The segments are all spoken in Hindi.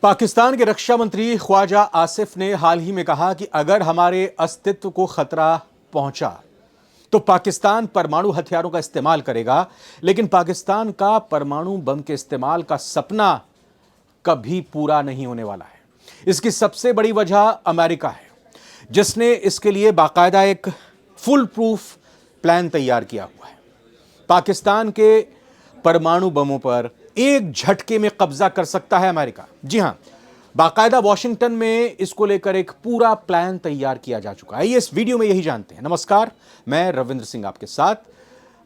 पाकिस्तान के रक्षा मंत्री ख्वाजा आसिफ ने हाल ही में कहा कि अगर हमारे अस्तित्व को खतरा पहुंचा तो पाकिस्तान परमाणु हथियारों का इस्तेमाल करेगा, लेकिन पाकिस्तान का परमाणु बम के इस्तेमाल का सपना कभी पूरा नहीं होने वाला है। इसकी सबसे बड़ी वजह अमेरिका है, जिसने इसके लिए बाकायदा एक फुल प्रूफ प्लान तैयार किया हुआ है। पाकिस्तान के परमाणु बमों पर एक झटके में कब्जा कर सकता है अमेरिका। जी हां, बाकायदा वॉशिंगटन में इसको लेकर एक पूरा प्लान तैयार किया जा चुका है। आइए इस वीडियो में यही जानते हैं। नमस्कार, मैं रविंद्र सिंह आपके साथ।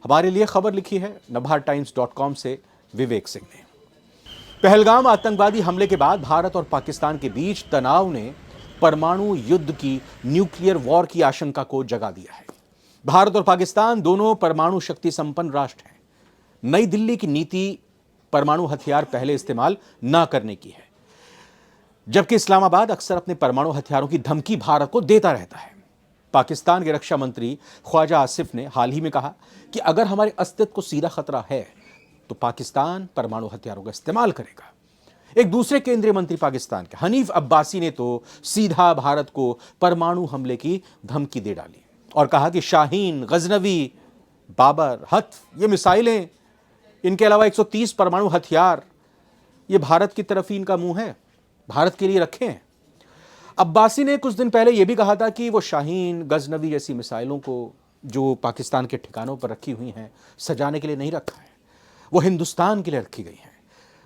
हमारे लिए खबर लिखी है nabharatimes.com से विवेक सिंह ने। पहलगाम आतंकवादी हमले के बाद भारत और पाकिस्तान के बीच तनाव ने परमाणु युद्ध की, न्यूक्लियर वॉर की आशंका को जगा दिया है। भारत और पाकिस्तान दोनों परमाणु शक्ति संपन्न राष्ट्र हैं। नई दिल्ली की नीति परमाणु हथियार पहले इस्तेमाल न करने की है, जबकि इस्लामाबाद अक्सर अपने परमाणु हथियारों की धमकी भारत को देता रहता है। पाकिस्तान के रक्षा मंत्री ख्वाजा आसिफ ने हाल ही में कहा कि अगर हमारे अस्तित्व को सीधा खतरा है तो पाकिस्तान परमाणु हथियारों का इस्तेमाल करेगा। एक दूसरे केंद्रीय मंत्री पाकिस्तान के हनीफ अब्बासी ने तो सीधा भारत को परमाणु हमले की धमकी दे डाली और कहा कि शाहीन, गजनवी, बाबर, हत्फ ये मिसाइलें, इनके अलावा 130 परमाणु हथियार, ये भारत की तरफ ही इनका मुंह है, भारत के लिए रखे हैं। अब्बासी ने कुछ दिन पहले यह भी कहा था कि वो शाहीन, गजनवी जैसी मिसाइलों को जो पाकिस्तान के ठिकानों पर रखी हुई हैं, सजाने के लिए नहीं रखा है, वो हिंदुस्तान के लिए रखी गई हैं।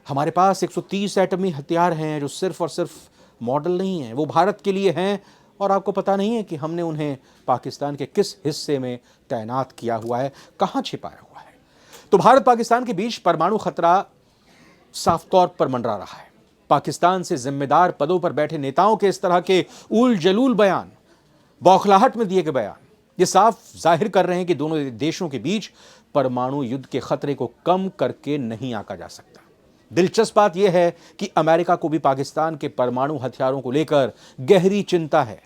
हमारे पास 130 एटमी हथियार हैं जो सिर्फ और सिर्फ मॉडल नहीं हैं, वो भारत के लिए हैं और आपको पता नहीं है कि हमने उन्हें पाकिस्तान के किस हिस्से में तैनात किया हुआ है, कहां छिपाया हुआ है। तो भारत पाकिस्तान के बीच परमाणु खतरा साफ तौर पर मंडरा रहा है। पाकिस्तान से जिम्मेदार पदों पर बैठे नेताओं के इस तरह के उल जलूल बयान, बौखलाहट में दिए गए बयान, ये साफ जाहिर कर रहे हैं कि दोनों देशों के बीच परमाणु युद्ध के खतरे को कम करके नहीं आंका जा सकता। दिलचस्प बात यह है कि अमेरिका को भी पाकिस्तान के परमाणु हथियारों को लेकर गहरी चिंता है।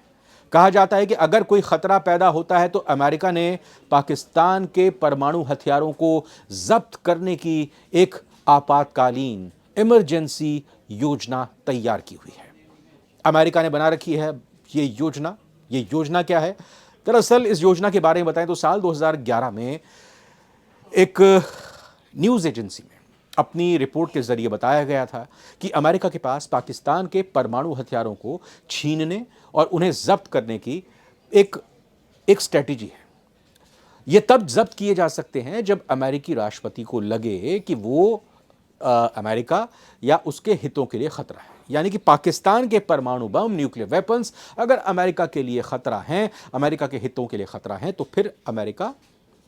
कहा जाता है कि अगर कोई खतरा पैदा होता है तो अमेरिका ने पाकिस्तान के परमाणु हथियारों को जब्त करने की एक आपातकालीन इमरजेंसी योजना तैयार की हुई है। अमेरिका ने बना रखी है ये योजना क्या है? दरअसल इस योजना के बारे में बताएं तो साल 2011 में एक न्यूज़ एजेंसी में अपनी रिपोर्ट के जरिए बताया गया था कि अमेरिका के पास पाकिस्तान के परमाणु हथियारों को छीनने और उन्हें जब्त करने की एक स्ट्रेटेजी है। ये तब जब्त किए जा सकते हैं जब अमेरिकी राष्ट्रपति को लगे कि वो अमेरिका या उसके हितों के लिए खतरा है। यानी कि पाकिस्तान के परमाणु बम, न्यूक्लियर वेपन्स अगर अमेरिका के लिए खतरा हैं, अमेरिका के हितों के लिए खतरा है, तो फिर अमेरिका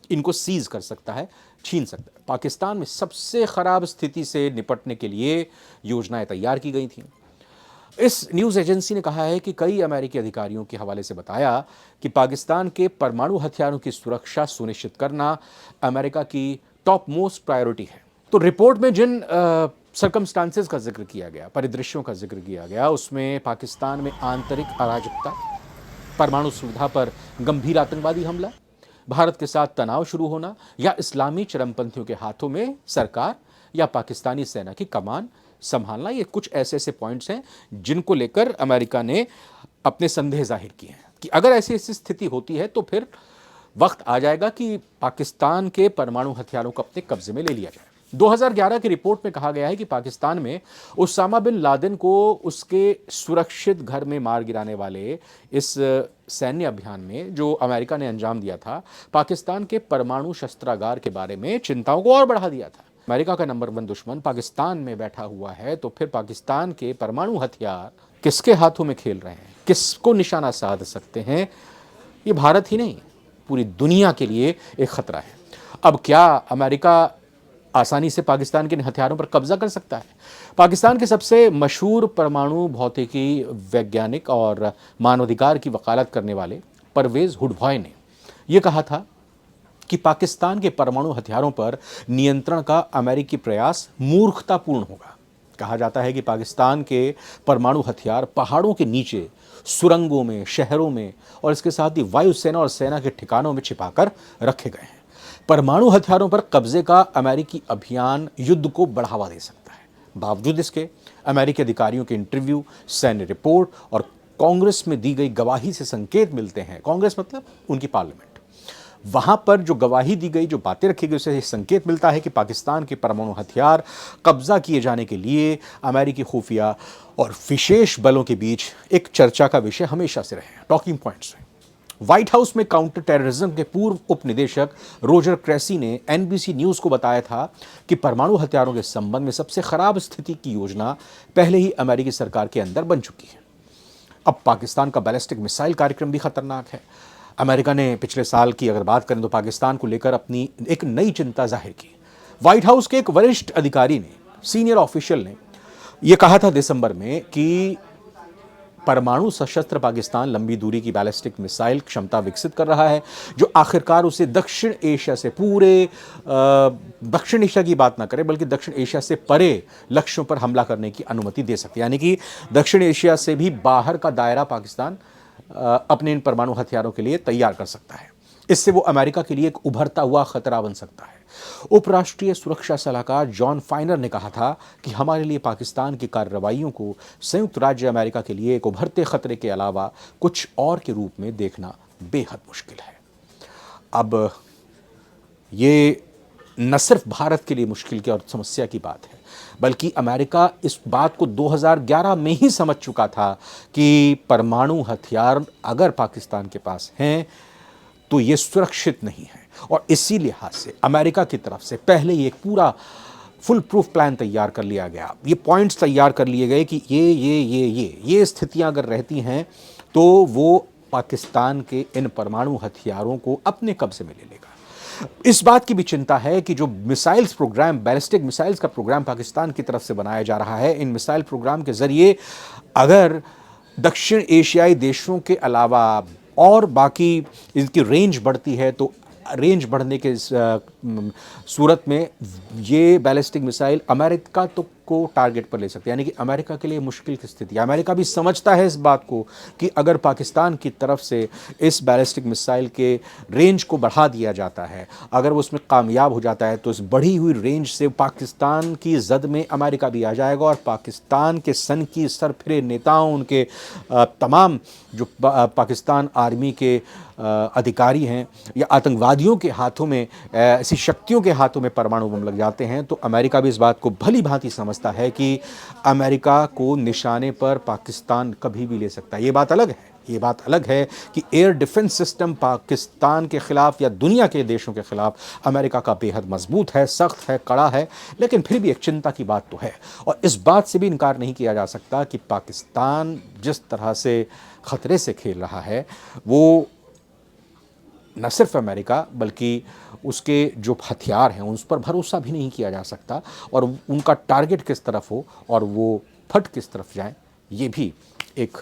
इनको सीज कर सकता है, छीन सकता है। पाकिस्तान में सबसे खराब स्थिति से निपटने के लिए योजनाएं तैयार की गई थी। इस न्यूज़ एजेंसी ने कहा है कि कई अमेरिकी अधिकारियों के हवाले से बताया कि पाकिस्तान के परमाणु हथियारों की सुरक्षा सुनिश्चित करना अमेरिका की टॉप मोस्ट प्रायोरिटी है। तो रिपोर्ट में जिन सर्कमस्टांसेस का जिक्र किया गया, परिदृश्यों का जिक्र किया गया, उसमें पाकिस्तान में आंतरिक अराजकता, परमाणु सुविधा पर गंभीर आतंकवादी हमला, भारत के साथ तनाव शुरू होना या इस्लामी चरमपंथियों के हाथों में सरकार या पाकिस्तानी सेना की कमान संभालना, ये कुछ ऐसे पॉइंट्स हैं जिनको लेकर अमेरिका ने अपने संदेह जाहिर किए हैं कि अगर ऐसी स्थिति होती है तो फिर वक्त आ जाएगा कि पाकिस्तान के परमाणु हथियारों को अपने कब्जे में ले लिया जाए। 2011 की रिपोर्ट में कहा गया है कि पाकिस्तान में उसामा बिन लादेन को उसके सुरक्षित घर में मार गिराने वाले इस सैन्य अभियान में जो अमेरिका ने अंजाम दिया था, पाकिस्तान के परमाणु शस्त्रागार के बारे में चिंताओं को और बढ़ा दिया था। अमेरिका का नंबर 1 दुश्मन पाकिस्तान में बैठा हुआ है, तो फिर पाकिस्तान के परमाणु हथियार किसके हाथों में खेल रहे हैं, किसको निशाना साध सकते हैं, ये भारत ही नहीं पूरी दुनिया के लिए एक खतरा है। अब क्या अमेरिका आसानी से पाकिस्तान के हथियारों पर कब्जा कर सकता है? पाकिस्तान के सबसे मशहूर परमाणु भौतिकी वैज्ञानिक और मानवाधिकार की वकालत करने वाले परवेज हुडभॉय ने यह कहा था कि पाकिस्तान के परमाणु हथियारों पर नियंत्रण का अमेरिकी प्रयास मूर्खतापूर्ण होगा। कहा जाता है कि पाकिस्तान के परमाणु हथियार पहाड़ों के नीचे, सुरंगों में, शहरों में और इसके साथ ही वायुसेना और सेना के ठिकानों में छिपाकर रखे गए हैं। परमाणु हथियारों पर कब्जे का अमेरिकी अभियान युद्ध को बढ़ावा दे सकता है। बावजूद इसके अमेरिकी अधिकारियों के इंटरव्यू, सैन्य रिपोर्ट और कांग्रेस में दी गई गवाही से संकेत मिलते हैं, कांग्रेस मतलब उनकी पार्लियामेंट, वहां पर जो गवाही दी गई, जो बातें रखी गई, उससे संकेत मिलता है कि पाकिस्तान के परमाणु हथियार कब्जा किए जाने के लिए अमेरिकी खुफिया और विशेष बलों के बीच एक चर्चा का विषय हमेशा से रहे हैं, टॉकिंग पॉइंट्स हैं। व्हाइट हाउस में काउंटर टेररिज्म के पूर्व उप निदेशक रोजर क्रेसी ने एनबीसी न्यूज को बताया था कि परमाणु हथियारों के संबंध में सबसे खराब स्थिति की योजना पहले ही अमेरिकी सरकार के अंदर बन चुकी है। अब पाकिस्तान का बैलिस्टिक मिसाइल कार्यक्रम भी खतरनाक है। अमेरिका ने पिछले साल की अगर बात करें तो पाकिस्तान को लेकर अपनी एक नई चिंता जाहिर की। व्हाइट हाउस के एक वरिष्ठ अधिकारी ने, सीनियर ऑफिशियल ने यह कहा था दिसंबर में कि परमाणु सशस्त्र पाकिस्तान लंबी दूरी की बैलिस्टिक मिसाइल क्षमता विकसित कर रहा है, जो आखिरकार उसे दक्षिण एशिया से, पूरे दक्षिण एशिया की बात ना करें बल्कि दक्षिण एशिया से परे लक्ष्यों पर हमला करने की अनुमति दे सकती है। यानी कि दक्षिण एशिया से भी बाहर का दायरा पाकिस्तान अपने इन परमाणु हथियारों के लिए तैयार कर सकता है। इससे वो अमेरिका के लिए एक उभरता हुआ खतरा बन सकता है। उपराष्ट्रीय सुरक्षा सलाहकार जॉन फाइनर ने कहा था कि हमारे लिए पाकिस्तान की कार्रवाइयों को संयुक्त राज्य अमेरिका के लिए एक उभरते खतरे के अलावा कुछ और के रूप में देखना बेहद मुश्किल है। अब ये न सिर्फ भारत के लिए मुश्किल की और समस्या की बात है, बल्कि अमेरिका इस बात को 2011 में ही समझ चुका था कि परमाणु हथियार अगर पाकिस्तान के पास हैं तो ये सुरक्षित नहीं है, और इसी लिहाज से अमेरिका की तरफ से पहले ही एक पूरा फुल प्रूफ प्लान तैयार कर लिया गया। ये पॉइंट्स तैयार कर लिए गए कि ये स्थितियां अगर रहती हैं तो वो पाकिस्तान के इन परमाणु हथियारों को अपने कब्जे में ले लेगा। इस बात की भी चिंता है कि जो मिसाइल्स प्रोग्राम, बैलिस्टिक मिसाइल्स का प्रोग्राम पाकिस्तान की तरफ से बनाया जा रहा है, इन मिसाइल प्रोग्राम के जरिए अगर दक्षिण एशियाई देशों के अलावा और बाकी इनकी रेंज बढ़ती है तो रेंज बढ़ने के सूरत में ये बैलिस्टिक मिसाइल अमेरिका तो को टारगेट पर ले सकते हैं। यानी कि अमेरिका के लिए मुश्किल की स्थिति है। अमेरिका भी समझता है इस बात को कि अगर पाकिस्तान की तरफ से इस बैलिस्टिक मिसाइल के रेंज को बढ़ा दिया जाता है, अगर वो उसमें कामयाब हो जाता है तो इस बढ़ी हुई रेंज से पाकिस्तान की जद में अमेरिका भी आ जाएगा, और पाकिस्तान के सन की सरफिरे नेताओं, उनके तमाम जो पाकिस्तान आर्मी के अधिकारी हैं या आतंकवादियों के हाथों में, ऐसी शक्तियों के हाथों में परमाणु बम लग जाते हैं, तो अमेरिका भी इस बात को भली भांति समझता है कि अमेरिका को निशाने पर पाकिस्तान कभी भी ले सकता है। ये बात अलग है कि एयर डिफेंस सिस्टम पाकिस्तान के खिलाफ या दुनिया के देशों के खिलाफ अमेरिका का बेहद मजबूत है, सख्त है, कड़ा है, लेकिन फिर भी एक चिंता की बात तो है। और इस बात से भी इनकार नहीं किया जा सकता कि पाकिस्तान जिस तरह से खतरे से खेल रहा है, वो न सिर्फ अमेरिका बल्कि उसके जो हथियार हैं उस पर भरोसा भी नहीं किया जा सकता, और उनका टारगेट किस तरफ हो और वो फट किस तरफ जाए, ये भी एक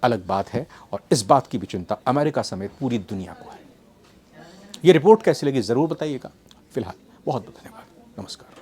अलग बात है। और इस बात की भी चिंता अमेरिका समेत पूरी दुनिया को है। ये रिपोर्ट कैसी लगी ज़रूर बताइएगा। फिलहाल बहुत बहुत धन्यवाद। नमस्कार।